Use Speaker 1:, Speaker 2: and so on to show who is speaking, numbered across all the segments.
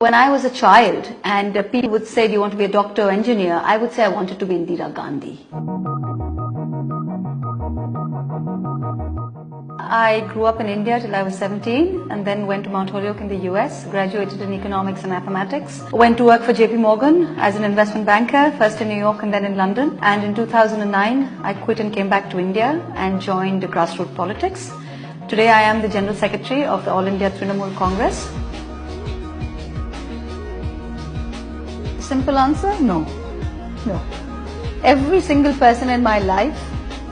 Speaker 1: When I was a child and people would say, do you want to be a doctor or engineer? I would say I wanted to be Indira Gandhi. I grew up in India till I was 17 and then went to Mount Holyoke in the US, graduated in economics and mathematics. Went to work for JP Morgan as an investment banker, first in New York and then in London. And in 2009, I quit and came back to India and joined grassroots politics. Today I am the General Secretary of the All India Trinamool Congress. Simple answer, no. Every single person in my life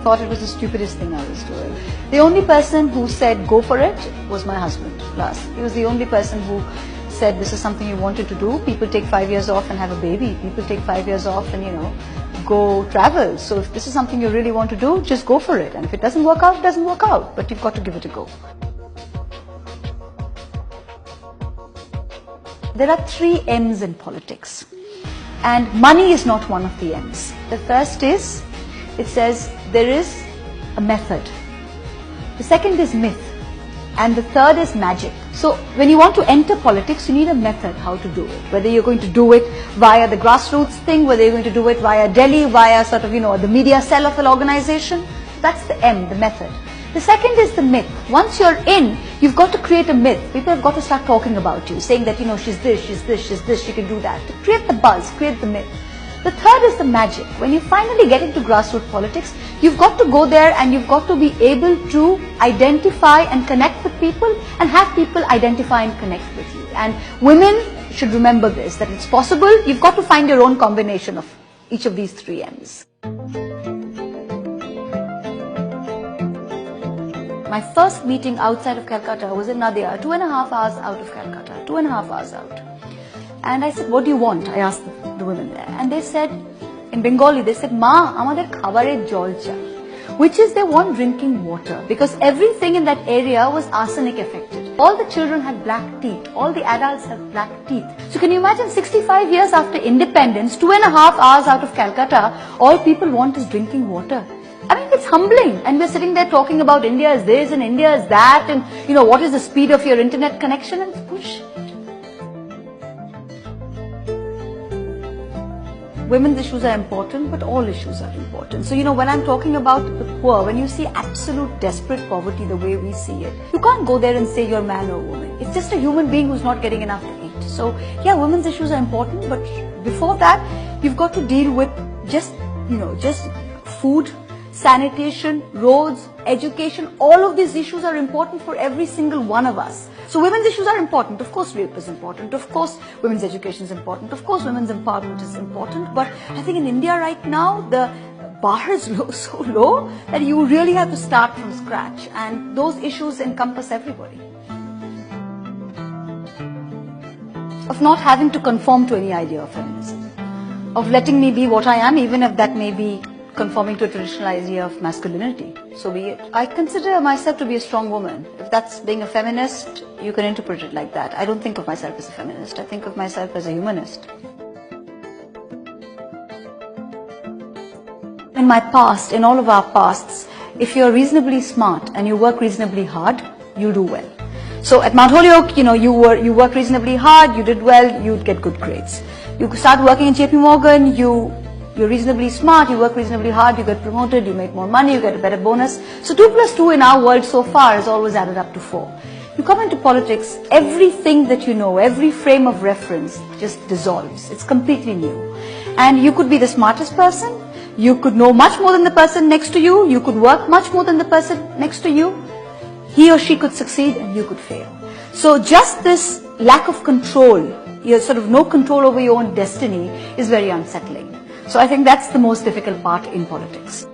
Speaker 1: thought it was the stupidest thing I was doing. The only person who said go for it was my husband, last. He was the only person who said this is something you wanted to do. People take 5 years off and have a baby. People take 5 years off and, go travel. So if this is something you really want to do, just go for it. And if it doesn't work out, it doesn't work out. But you've got to give it a go. There are 3 M's in politics. And money is not one of the M's. The first is, it says there is a method. The second is myth. And the third is magic. So when you want to enter politics, you need a method how to do it. Whether you're going to do it via the grassroots thing, whether you're going to do it via Delhi, via sort of, the media cell of an organization. That's the M, the method. The second is the myth. Once you're in, you've got to create a myth. People have got to start talking about you, saying that, she's this, she's this, she's this, she can do that. To create the buzz, create the myth. The third is the magic. When you finally get into grassroots politics, you've got to go there and you've got to be able to identify and connect with people and have people identify and connect with you. And women should remember this, that it's possible. You've got to find your own combination of each of these 3 M's. My first meeting outside of Calcutta was in Nadia, 2.5 hours out of Calcutta, 2.5 hours out. And I said, what do you want? I asked the women there. And they said, in Bengali, they said, Ma, amader khabare jol chai. Which is they want drinking water. Because everything in that area was arsenic affected. All the children had black teeth. All the adults have black teeth. So can you imagine 65 years after independence, 2.5 hours out of Calcutta, all people want is drinking water. I mean, it's humbling. And we're sitting there talking about India is this and India is that and, what is the speed of your internet connection and push. Women's issues are important, but all issues are important. So, when I'm talking about the poor, when you see absolute desperate poverty the way we see it, you can't go there and say you're man or woman. It's just a human being who's not getting enough to eat. So, yeah, women's issues are important, but before that, you've got to deal with just food, sanitation, roads, education. All of these issues are important for every single one of us. So women's issues are important. Of course, rape is important. Of course, women's education is important. Of course, women's empowerment is important. But I think in India right now, the bar is so low that you really have to start from scratch. And those issues encompass everybody. Of not having to conform to any idea of feminism. Of letting me be what I am, even if that may be conforming to a traditional idea of masculinity. So be it. I consider myself to be a strong woman. If that's being a feminist, you can interpret it like that. I don't think of myself as a feminist. I think of myself as a humanist. In my past, in all of our pasts, if you're reasonably smart and you work reasonably hard, you do well. So at Mount Holyoke, you work reasonably hard, you did well, you'd get good grades. You start working in JP Morgan, you're reasonably smart, you work reasonably hard, you get promoted, you make more money, you get a better bonus. So 2 plus 2 in our world so far has always added up to 4. You come into politics, everything that you know, every frame of reference just dissolves. It's completely new. And you could be the smartest person, you could know much more than the person next to you, you could work much more than the person next to you. He or she could succeed and you could fail. So just this lack of control, your sort of no control over your own destiny is very unsettling. So I think that's the most difficult part in politics.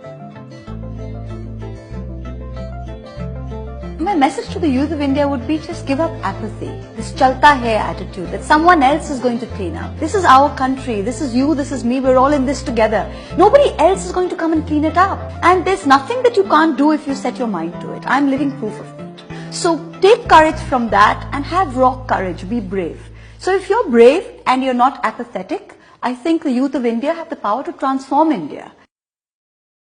Speaker 1: My message to the youth of India would be just give up apathy. This chalta hai attitude that someone else is going to clean up. This is our country. This is you. This is me. We're all in this together. Nobody else is going to come and clean it up. And there's nothing that you can't do if you set your mind to it. I'm living proof of it. So take courage from that and have raw courage. Be brave. So if you're brave and you're not apathetic, I think the youth of India have the power to transform India.